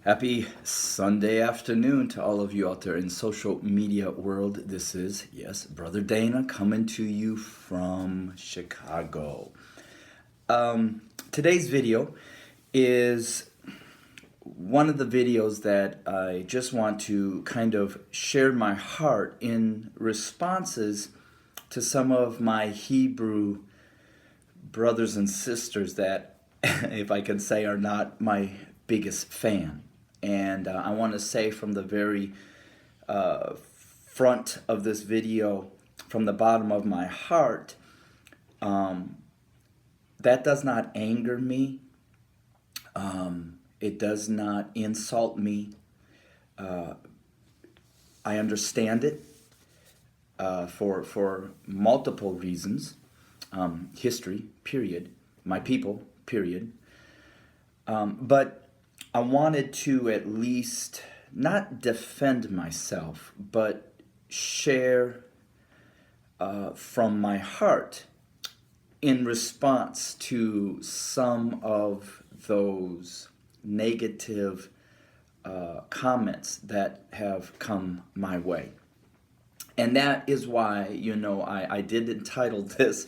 Happy Sunday afternoon to all of you out there in social media world. This is, yes, Brother Dana coming to you from Chicago. Today's video is one of the videos that I just want to kind of share my heart in responses to some of my Hebrew brothers and sisters that, if I can say, are not my biggest fan. And I want to say from the very front of this video, from the bottom of my heart, that does not anger me. It does not insult me. I understand it for multiple reasons. History, period. My people, period. But I wanted to at least not defend myself, but share from my heart in response to some of those negative comments that have come my way. And that is why, I did entitle this,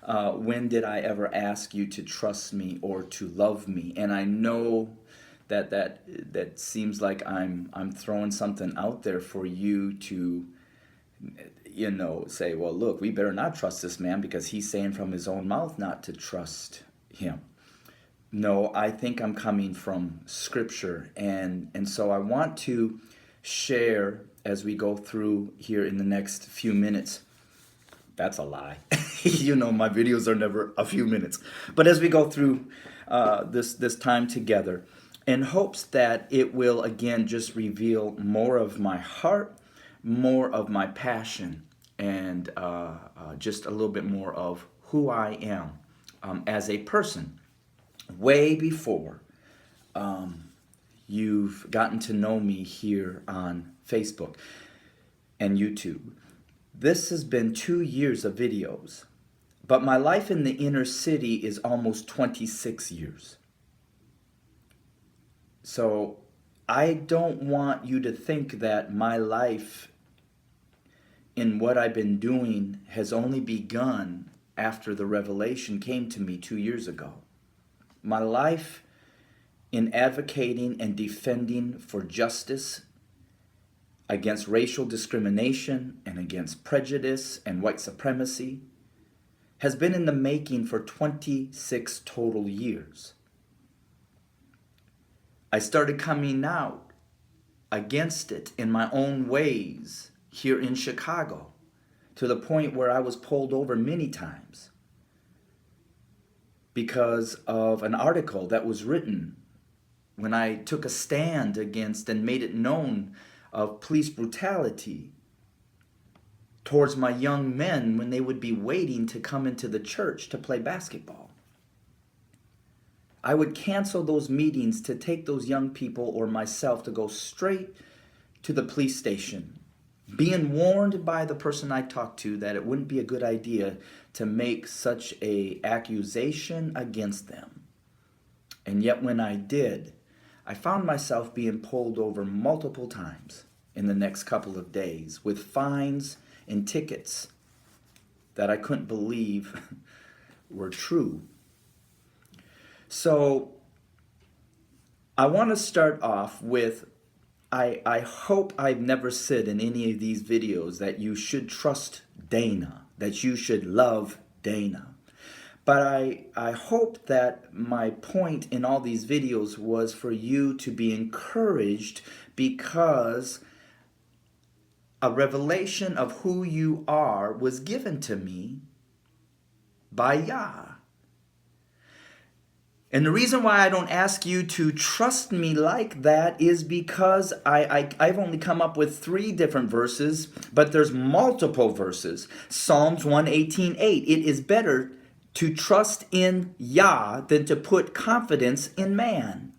When Did I Ever Ask You to Trust Me or to Love Me? And I know that seems like I'm throwing something out there for you to, say, well, look, we better not trust this man because he's saying from his own mouth not to trust him. No, I think I'm coming from Scripture, and so I want to share as we go through here in the next few minutes. That's a lie. My videos are never a few minutes. But as we go through this time together, in hopes that it will again just reveal more of my heart, more of my passion, and just a little bit more of who I am as a person. Way before you've gotten to know me here on Facebook and YouTube. This has been 2 years of videos, but my life in the inner city is almost 26 years. So I don't want you to think that my life in what I've been doing has only begun after the revelation came to me 2 years ago. My life in advocating and defending for justice against racial discrimination and against prejudice and white supremacy has been in the making for 26 total years. I started coming out against it in my own ways here in Chicago, to the point where I was pulled over many times because of an article that was written when I took a stand against and made it known of police brutality towards my young men when they would be waiting to come into the church to play basketball. I would cancel those meetings to take those young people or myself to go straight to the police station, being warned by the person I talked to that it wouldn't be a good idea to make such an accusation against them. And yet when I did, I found myself being pulled over multiple times in the next couple of days with fines and tickets that I couldn't believe were true. So I want to start off with, I hope I've never said in any of these videos that you should trust Dana, that you should love Dana. But I hope that my point in all these videos was for you to be encouraged, because a revelation of who you are was given to me by Yah. And the reason why I don't ask you to trust me like that is because I've only come up with 3 different verses, but there's multiple verses. Psalms 118:8. It is better to trust in Yah than to put confidence in man.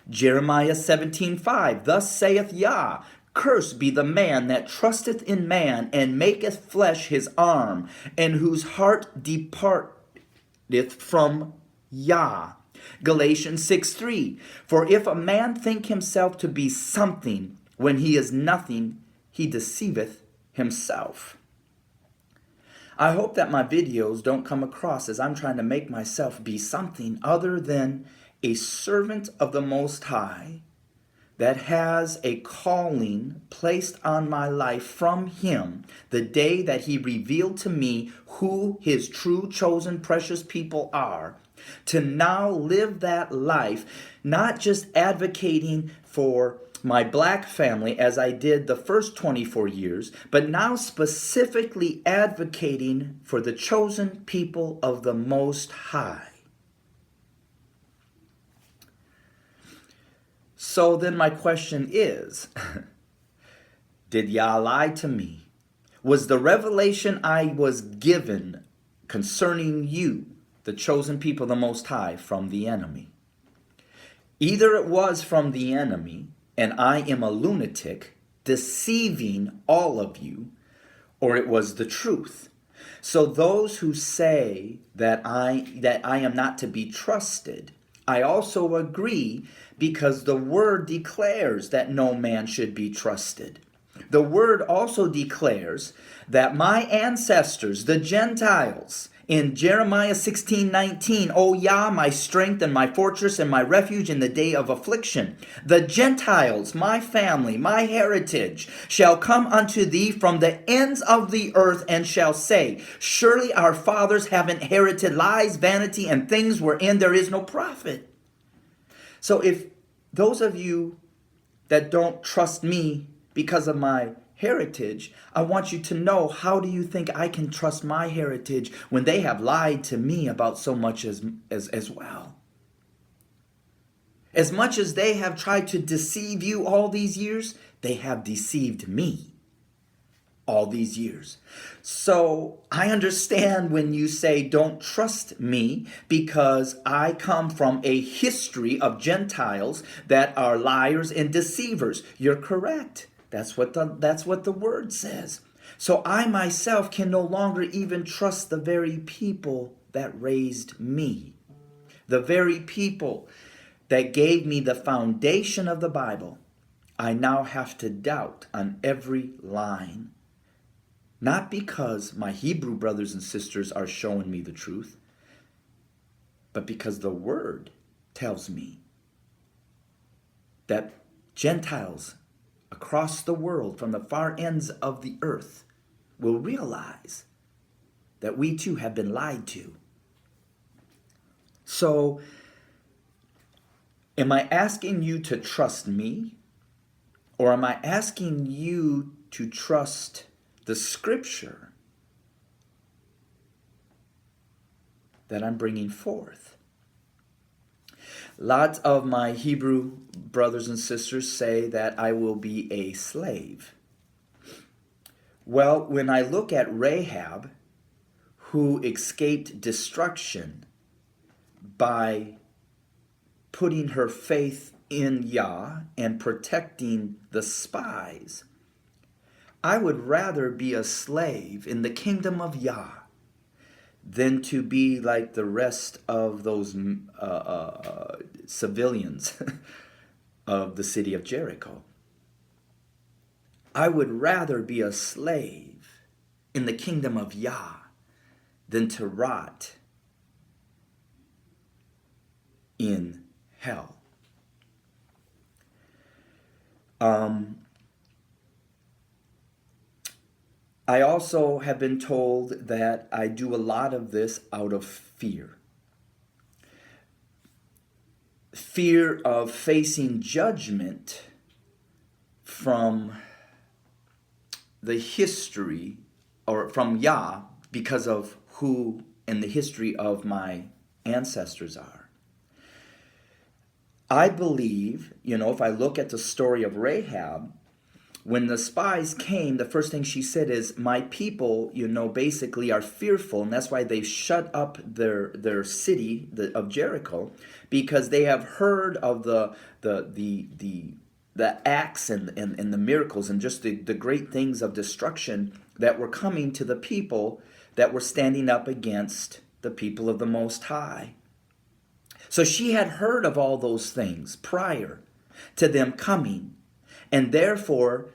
Jeremiah 17:5. Thus saith Yah, cursed be the man that trusteth in man and maketh flesh his arm, and whose heart departeth from Yah. Galatians 6:3. For if a man think himself to be something when he is nothing, he deceiveth himself. I hope that my videos don't come across as I'm trying to make myself be something other than a servant of the Most High that has a calling placed on my life from Him the day that He revealed to me who His true, chosen, precious people are, to now live that life, not just advocating for my black family as I did the first 24 years, but now specifically advocating for the chosen people of the Most High. So then my question is, did Yah lie to me? Was the revelation I was given concerning you, the chosen people of the Most High, from the enemy? Either it was from the enemy, and I am a lunatic deceiving all of you, or it was the truth. So those who say that I am not to be trusted, I also agree, because the word declares that no man should be trusted. The word also declares that my ancestors, the Gentiles, in Jeremiah 16:19, O Yah, my strength and my fortress and my refuge in the day of affliction, the Gentiles, my family, my heritage, shall come unto thee from the ends of the earth and shall say, surely our fathers have inherited lies, vanity, and things wherein there is no profit. So if those of you that don't trust me because of my heritage, I want you to know, how do you think I can trust my heritage when they have lied to me about so much as well? As much as they have tried to deceive you all these years, they have deceived me all these years. So I understand when you say don't trust me, because I come from a history of Gentiles that are liars and deceivers. You're correct. That's what the word says. So I myself can no longer even trust the very people that raised me. The very people that gave me the foundation of the Bible, I now have to doubt on every line. Not because my Hebrew brothers and sisters are showing me the truth, but because the word tells me that Gentiles across the world, from the far ends of the earth, will realize that we too have been lied to. So, am I asking you to trust me, or am I asking you to trust the scripture that I'm bringing forth? Lots of my Hebrew brothers and sisters say that I will be a slave. Well, when I look at Rahab, who escaped destruction by putting her faith in Yah and protecting the spies, I would rather be a slave in the kingdom of Yah than to be like the rest of those civilians of the city of Jericho. I would rather be a slave in the kingdom of Yah than to rot in hell. I also have been told that I do a lot of this out of fear. Fear of facing judgment from the history, or from Yah, because of who and the history of my ancestors are. I believe, if I look at the story of Rahab, when the spies came, the first thing she said is, my people, basically are fearful, and that's why they shut up their city of Jericho, because they have heard of the acts and the miracles and just the great things of destruction that were coming to the people that were standing up against the people of the Most High. So she had heard of all those things prior to them coming. And therefore,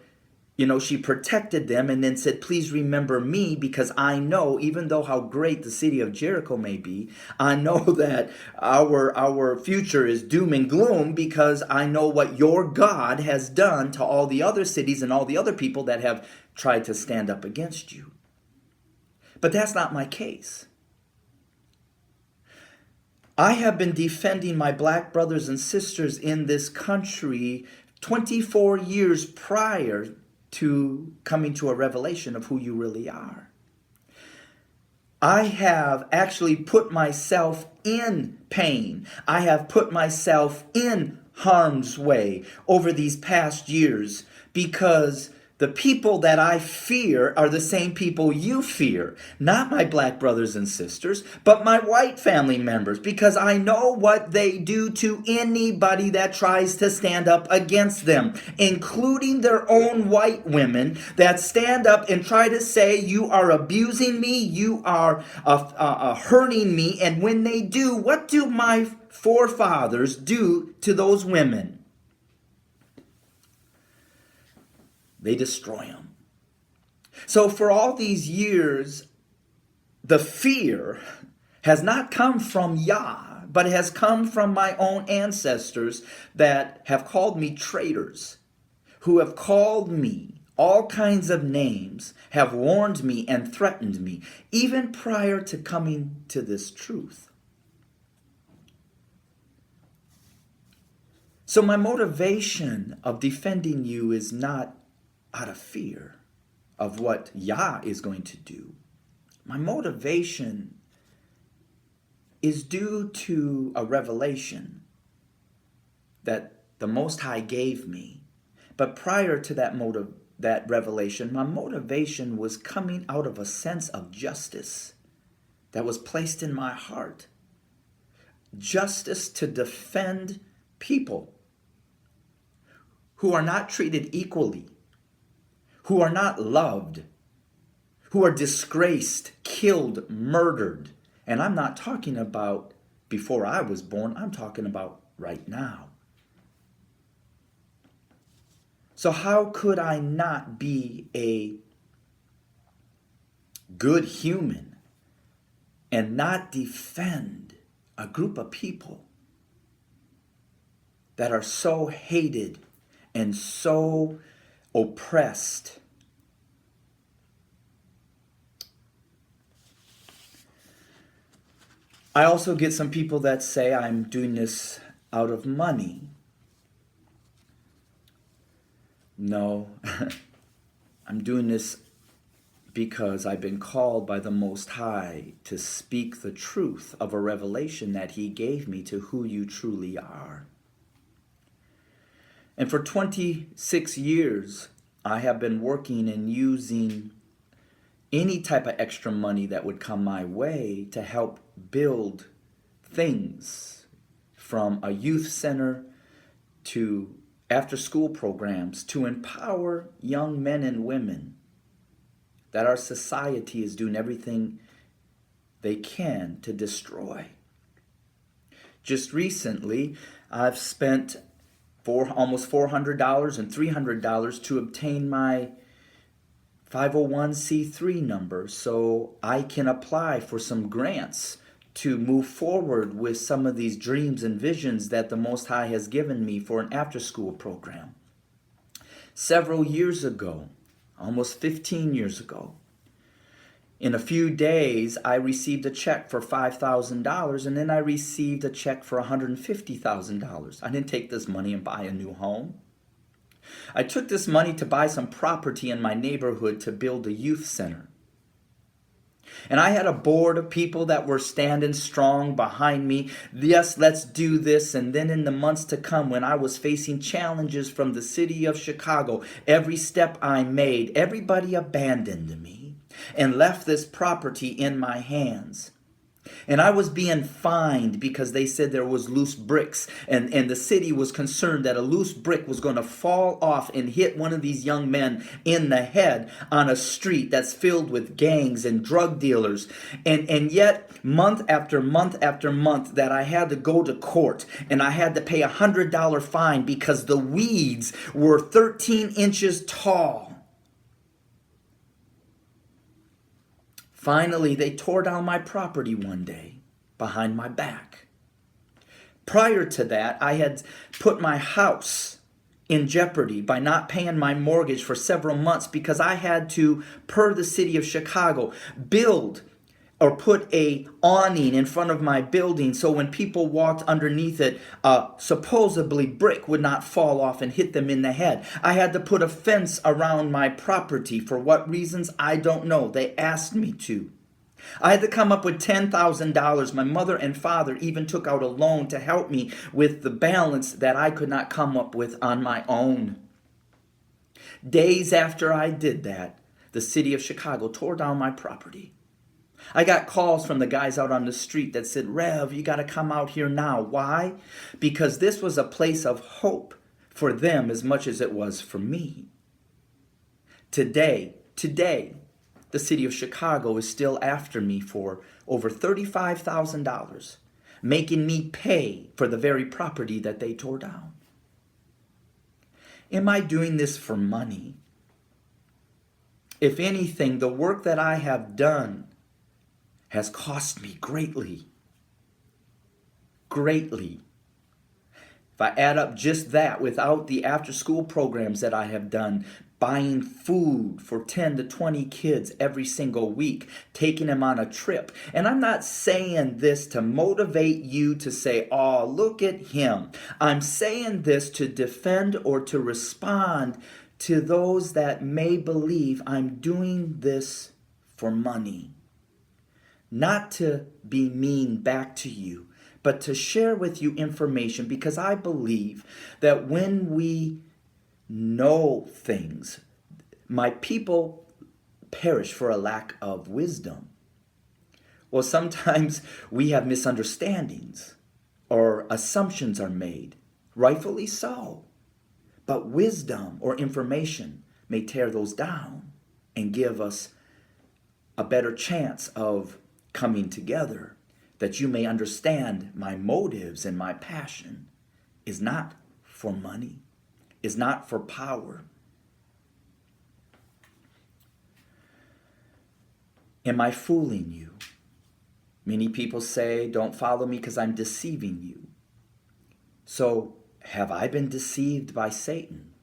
she protected them and then said, please remember me, because I know, even though how great the city of Jericho may be, I know that our future is doom and gloom, because I know what your God has done to all the other cities and all the other people that have tried to stand up against you. But that's not my case. I have been defending my black brothers and sisters in this country 24 years prior to coming to a revelation of who you really are. I have actually put myself in pain. I have put myself in harm's way over these past years, because the people that I fear are the same people you fear. Not my black brothers and sisters, but my white family members, because I know what they do to anybody that tries to stand up against them, including their own white women that stand up and try to say, you are abusing me, you are hurting me. And when they do, what do my forefathers do to those women? They destroy them. So for all these years, the fear has not come from Yah, but it has come from my own ancestors that have called me traitors, who have called me all kinds of names, have warned me and threatened me, even prior to coming to this truth. So my motivation of defending you is not out of fear of what Yah is going to do. My motivation is due to a revelation that the Most High gave me. But prior to that revelation, my motivation was coming out of a sense of justice that was placed in my heart. Justice to defend people who are not treated equally, who are not loved, who are disgraced, killed, murdered. And I'm not talking about before I was born, I'm talking about right now. So how could I not be a good human and not defend a group of people that are so hated and so oppressed? I also get some people that say I'm doing this out of money. No, I'm doing this because I've been called by the Most High to speak the truth of a revelation that He gave me to who you truly are. And for 26 years, I have been working and using any type of extra money that would come my way to help build things, from a youth center to after-school programs, to empower young men and women that our society is doing everything they can to destroy. Just recently, I've spent almost $400 and $300 to obtain my 501c3 number so I can apply for some grants to move forward with some of these dreams and visions that the Most High has given me for an after-school program. Several years ago, almost 15 years ago, in a few days, I received a check for $5,000, and then I received a check for $150,000. I didn't take this money and buy a new home. I took this money to buy some property in my neighborhood to build a youth center. And I had a board of people that were standing strong behind me. Yes, let's do this. And then in the months to come, when I was facing challenges from the city of Chicago, every step I made, everybody abandoned me and left this property in my hands. And I was being fined because they said there was loose bricks. And the city was concerned that a loose brick was going to fall off and hit one of these young men in the head on a street that's filled with gangs and drug dealers. And yet, month after month after month, that I had to go to court and I had to pay $100 fine because the weeds were 13 inches tall. Finally, they tore down my property one day behind my back. Prior to that, I had put my house in jeopardy by not paying my mortgage for several months because I had to, per the city of Chicago, build or put a awning in front of my building so when people walked underneath it, supposedly brick would not fall off and hit them in the head. I had to put a fence around my property. For what reasons? I don't know. They asked me to. I had to come up with $10,000. My mother and father even took out a loan to help me with the balance that I could not come up with on my own. Days after I did that, the city of Chicago tore down my property. I got calls from the guys out on the street that said, Rev, you got to come out here now. Why? Because this was a place of hope for them as much as it was for me. Today, the city of Chicago is still after me for over $35,000, making me pay for the very property that they tore down. Am I doing this for money? If anything, the work that I have done has cost me greatly. Greatly. If I add up just that without the after-school programs that I have done, buying food for 10 to 20 kids every single week, taking them on a trip. And I'm not saying this to motivate you to say, oh, look at him. I'm saying this to defend or to respond to those that may believe I'm doing this for money. Not to be mean back to you, but to share with you information, because I believe that when we know things, my people perish for a lack of wisdom. Well, sometimes we have misunderstandings or assumptions are made, rightfully so. But wisdom or information may tear those down and give us a better chance of coming together, that you may understand my motives and my passion is not for money, is not for power. Am I fooling you? Many people say, don't follow me because I'm deceiving you. So, have I been deceived by Satan?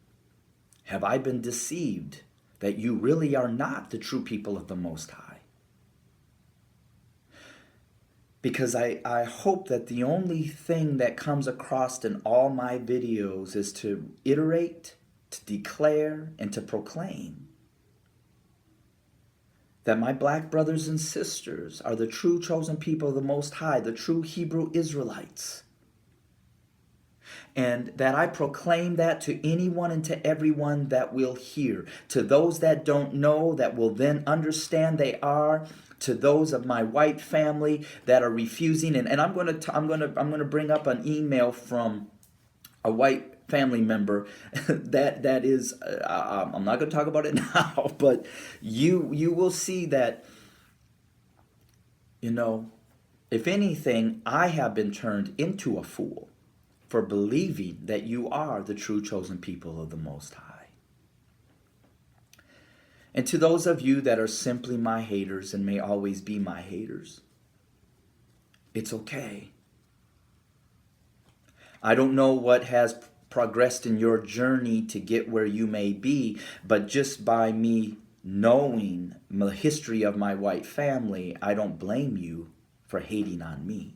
Have I been deceived that you really are not the true people of the Most High? Because I hope that the only thing that comes across in all my videos is to iterate, to declare, and to proclaim that my black brothers and sisters are the true chosen people of the Most High, the true Hebrew Israelites. And that I proclaim that to anyone and to everyone that will hear. To those that don't know, that will then understand they are. To those of my white family that are refusing, and I'm going to bring up an email from a white family member that is I'm not going to talk about it now, but you will see that, if anything, I have been turned into a fool for believing that you are the true chosen people of the Most High. And to those of you that are simply my haters and may always be my haters, it's okay. I don't know what has progressed in your journey to get where you may be, but just by me knowing the history of my white family, I don't blame you for hating on me.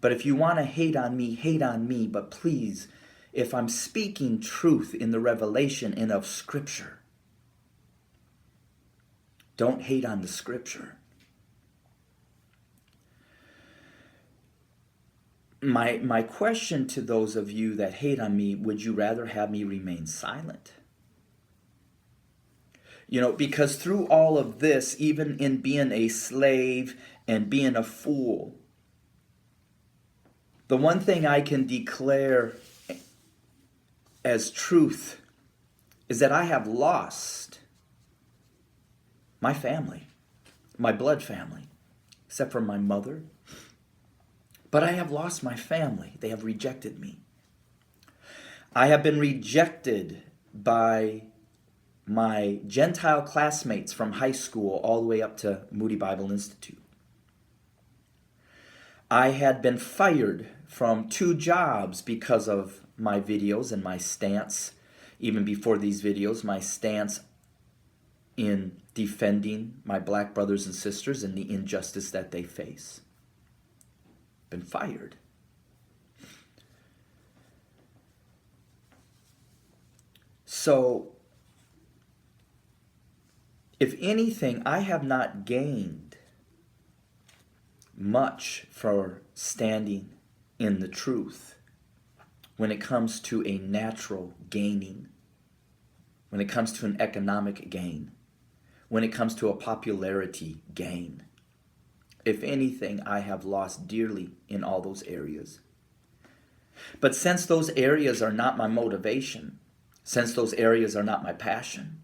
But if you want to hate on me, but please, if I'm speaking truth in the revelation and of Scripture, don't hate on the Scripture. My question to those of you that hate on me, would you rather have me remain silent? Because through all of this, even in being a slave and being a fool. The one thing I can declare as truth is that I have lost my family, my blood family, except for my mother. But I have lost my family. They have rejected me. I have been rejected by my Gentile classmates from high school all the way up to Moody Bible Institute. I had been fired from 2 jobs because of my videos and my stance, even before these videos, my stance in defending my black brothers and sisters and the injustice that they face. Been fired. So, if anything, I have not gained much for standing in the truth when it comes to a natural gaining, when it comes to an economic gain, when it comes to a popularity gain. If anything, I have lost dearly in all those areas. But since those areas are not my motivation, since those areas are not my passion,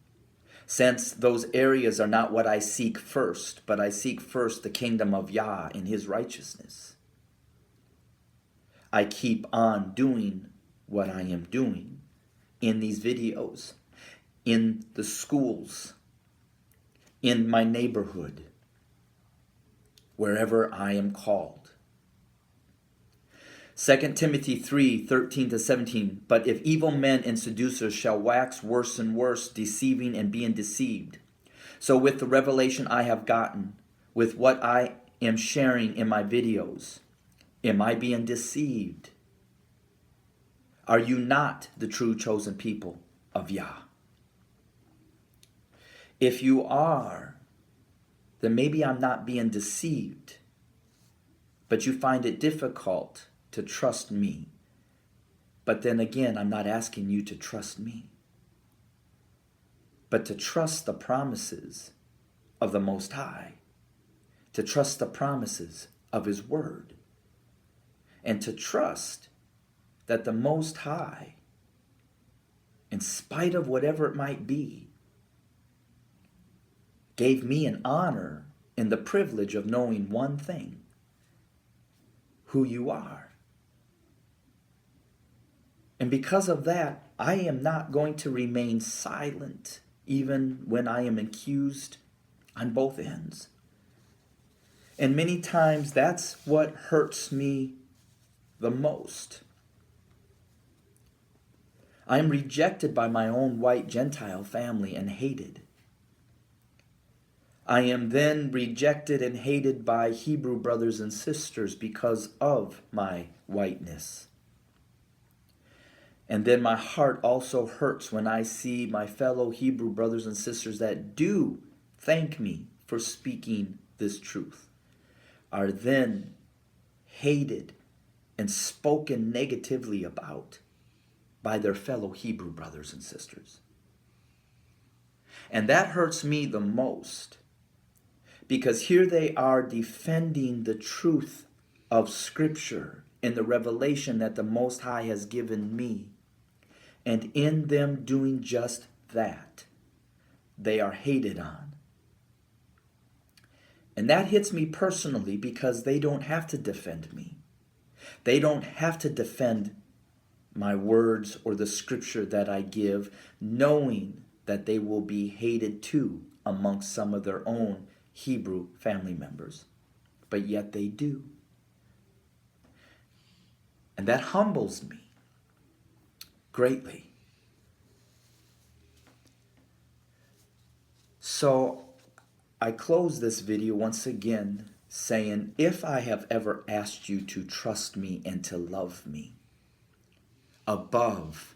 since those areas are not what I seek first, but I seek first the kingdom of Yah and his righteousness, I keep on doing what I am doing in these videos, in the schools, in my neighborhood, wherever I am called. 2 Timothy 3:13-17, but if evil men and seducers shall wax worse and worse, deceiving and being deceived. So with the revelation I have gotten, with what I am sharing in my videos, am I being deceived? Are you not the true chosen people of Yah? If you are, then maybe I'm not being deceived, but you find it difficult to trust me. But then again, I'm not asking you to trust me, but to trust the promises of the Most High, to trust the promises of his word, and to trust that the Most High, in spite of whatever it might be, gave me an honor and the privilege of knowing one thing: who you are. And because of that, I am not going to remain silent, even when I am accused on both ends. And many times that's what hurts me the most. I am rejected by my own white Gentile family and hated. I am then rejected and hated by Hebrew brothers and sisters because of my whiteness. And then my heart also hurts when I see my fellow Hebrew brothers and sisters that do thank me for speaking this truth are then hated and spoken negatively about by their fellow Hebrew brothers and sisters. And that hurts me the most, because here they are defending the truth of Scripture and the revelation that the Most High has given me. And in them doing just that, they are hated on. And that hits me personally because they don't have to defend me. They don't have to defend my words or the scripture that I give, knowing that they will be hated too amongst some of their own Hebrew family members. But yet they do. And that humbles me greatly. So I close this video once again saying, if I have ever asked you to trust me and to love me above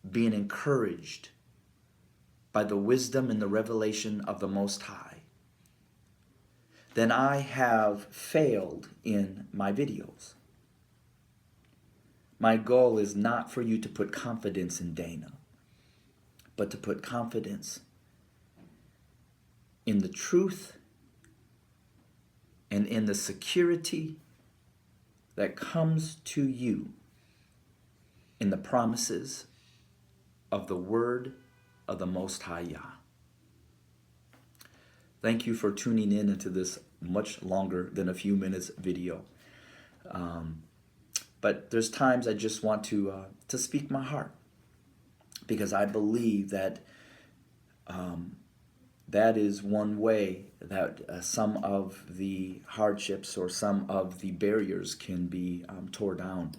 being encouraged by the wisdom and the revelation of the Most High, then I have failed in my videos. My goal is not for you to put confidence in Dana, but to put confidence in the truth and in the security that comes to you in the promises of the word of the Most High Yah. Thank you for tuning in into this much longer than a few minutes video. But there's times I just want to speak my heart, because I believe that that is one way that some of the hardships or some of the barriers can be tore down.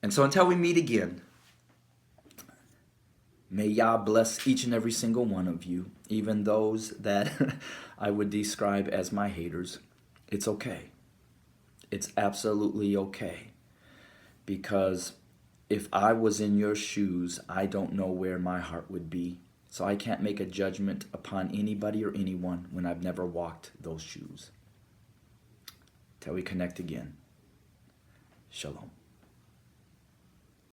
And so until we meet again, may Yah bless each and every single one of you, even those that I would describe as my haters. It's okay. It's absolutely okay. Because if I was in your shoes, I don't know where my heart would be. So I can't make a judgment upon anybody or anyone when I've never walked those shoes. Till we connect again. Shalom.